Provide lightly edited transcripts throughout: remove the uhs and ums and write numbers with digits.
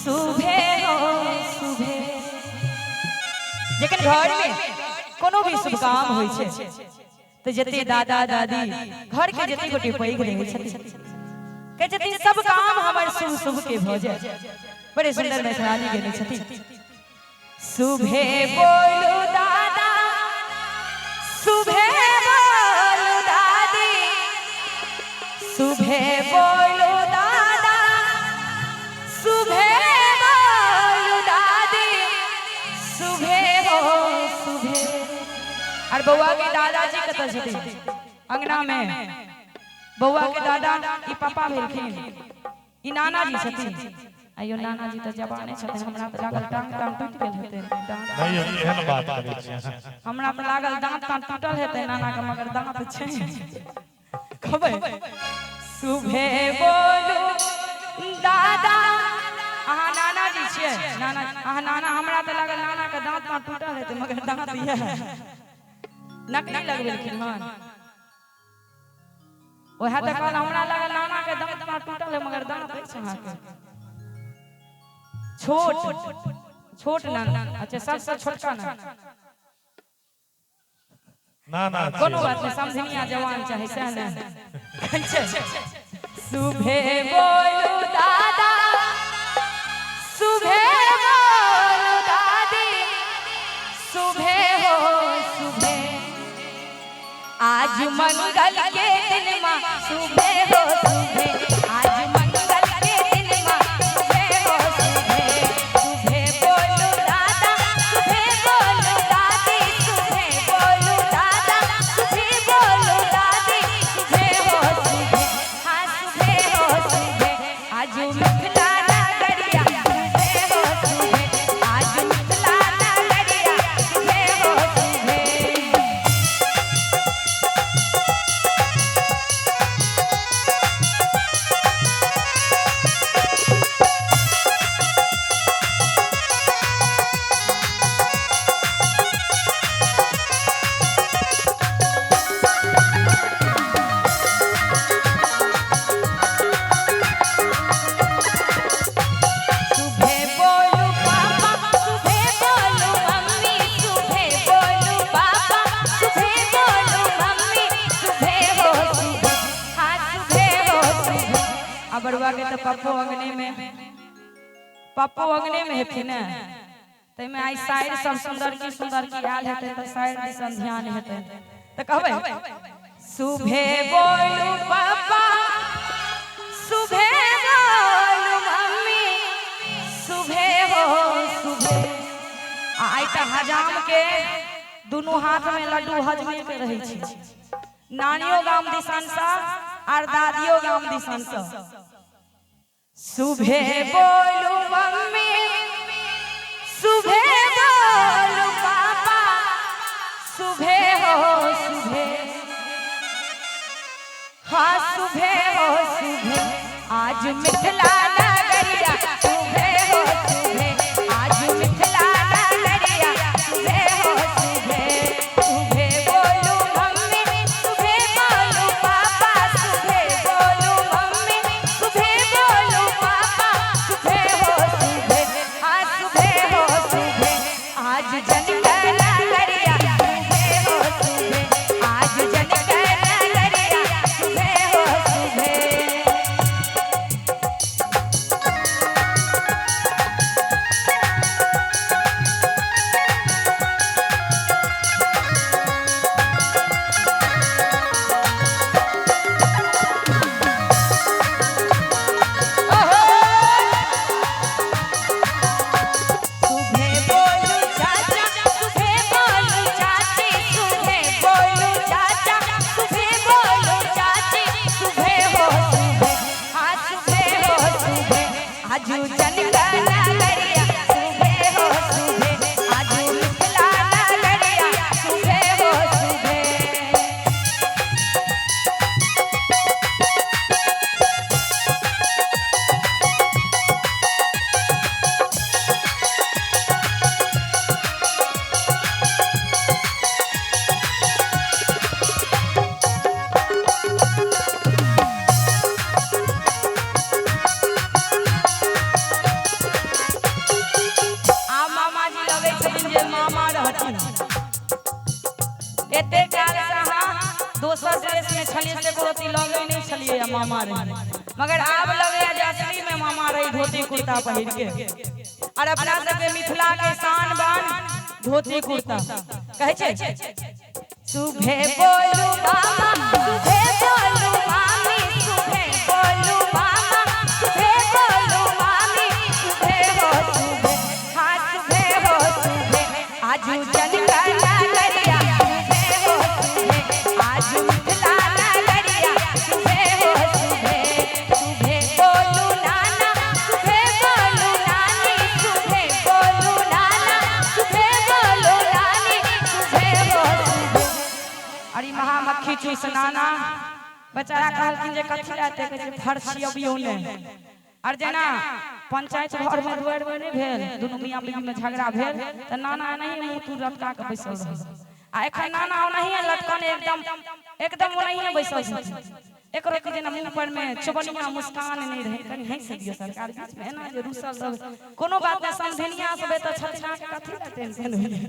सुबह हो सुबह लेकिन घर में कोनो भी शुभ काम होय छै तो जते दादा दादी घर के जते गोटे पैघ रहे छथिन के जते सब काम हमर शुभ शुभ के भ जाय। बड़े सुंदर मैथिली गेले छथिन। सुबह बोलू दादा सुबह बोलू दादी सुबह बोलू दादा सुबह बोलू दादी सुबह हो सुबह। और बउआ के दादाजी कत छथिन अंगना में। बउआ के दादा ई पापा भेलखिन ई नाना जी छथिन। आइयो नाना जी तो जवाने छथिन हमरा त लागल टांग टांग टूट गेल हेतै नहीं एहन बात करै छी हमरा त लागल दांत कान टूटल हेतै नाना के मगर दांत छै कहबै। सुबह बोलू दादा अहाँ नाना जी छियै नाना अहाँ नाना हमरा त लागल नाना के दांत कान टूटल हेतै मगर दांत ये नकली लगबेलखिन हन ओहे त कहल हमरा लागल नाना के दांत कान टूटल है मगर दांत छै अहाँ के छोट छोट नाना। अच्छा सबसे छोटका ना ना ना कोनो बात नहीं समझनिया जवान चाहे से ना। सुबह बोलू दादा सुबह बोलू दादी सुबह हो सुबह। आज मंगल के दिन मां सुबह हो सुबह। आज मंगल के दिन मां सुबह हो सुबह। सुबह बोलू दादा सुबह बोलू दादी सुबह बोलू दादा सुबह बोलू दादी सुबह हो सुबह। हाँ सुबह हो सुबह। आज मिथिला नगरिया सुबह हो सुबह। आज मिथिला नगरिया सुबह हो सुबह। बड़ुआ के तो पप्पो अंगने में हेथिन न तै में आई शायर सब सुंदर की आल हेतै त शायर दिसन ध्यान हेतै त कहबै। सुबह बोलू पापा सुबह बोलू मम्मी सुबह हो सुबह। आई त हजाम के दोनों हाथ में लड्डू हजमे के रही छी। नानियो गाम दिसन सा और दादियो गाम दिसन सा। सुबह बोलू मम्मी सुबह बोलू पापा सुबह हो सुबह। हाँ सुबह हो सुबह। आज मिथिला नगरिया सुबह हो सुबह। आज मिथिला नगरिया सुबह हो सुबह। सुबह बोलू मम्मी सुबह बोलू पापा सुबह बोलू मम्मी सुबह बोलू पापा सुबह हो सुबह। हाँ सुबह हो सुबह। आज जनगण नगरिया सुबह हो सुबह। आज जनगण नगरिया सुबह हो सुबह। मामा रहे, मगर आब लगे जे असली में मामा रही धोती कुर्ता पहिर के। और अपना सबके मिथिला के शान बान धोती कुर्ता कहे छे सुबह बोलू मामा सुबह बोलू मामी सुबह बोलू मामा सुबह बोलू मामी सुबह हो सुबह हाँ सुबह हो सुबह आजू जनका नगरिया सुबह हो सुबह आजू मिथिला नगरिया सुबह हो सुबह सुबह बोलू नाना सुबह बोलू नानी सुबह बोलू नाना सुबह बोलू नानी सुबह हो सुबह। अरे महामक्खी चूस नाना बेचारा कहलखिन जे कथी रहते कहै फर्सी अबियो ने और जेना पंचायत घर में दुआर में नहीं भेल दुनू मियां बीवी में झगड़ा भेल त नाना नहीं मुंह तू लटका के बैसल रह आ एखन नाना नहीं लटकन एकदम नहीं बैसल छै एकरो के जेना मुंह पर में चबनिया मुस्कान नहीं रहे कनी हंस दियो सरकार बीच में एना जे रुसल सब कोनो बात में समझनिया सब त छछना के कथी टेंशन होई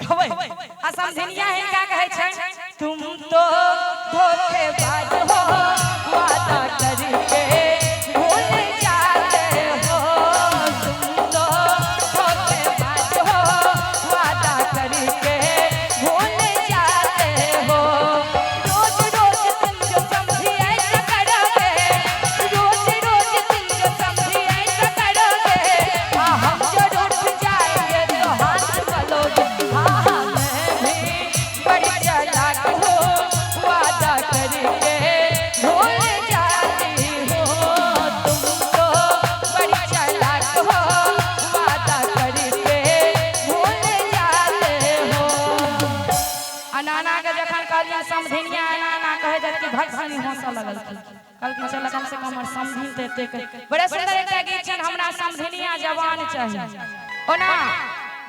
कहबै आ समझनिया हिनका कहै छै तुम तो धोखेबाज हो वादा करके भूल जाते हो तुम तो धोखेबाज हो वादा करके भूल जाते हो रोज रोज तुम जो समझी ऐसा करोगे रोज रोज तुम जो समझी ऐसा करोगे हम जो रूठ जाएंगे तो हाथ मलोगे हाँ मैं भी बड़ी चालाक हूँ वादा करके भूल जाती हो तुम तो बड़ी चालाक हो वादा करके भूल जाते हो। नाना के जखन कहलियन समझिनिया नाना कहे जात कि भक्सनी हंसऽ लगल कहलखिन चल कम से कम हमर समझिन ते बड़े सुंदर एकटा गीत छन हमरा समझिनिया जवान चाहिए ओना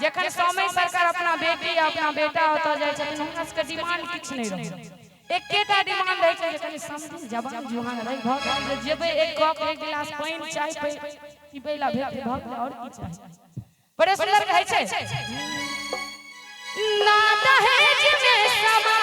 जखन सौम्य सरकार अपना बेटी अपना बेटा होता जाय छथिन हुनका सबके डिमांड किछ नहीं रहे एकेटा डिमांड रहै छै जे कनी समझिन जवान जुहान रही भ गेल जेबे एक कप एक गिलास पानी चाय पीबैला भेट भ गेल और की चाही बड़े सुंदर कहै छै ना दहेज में समा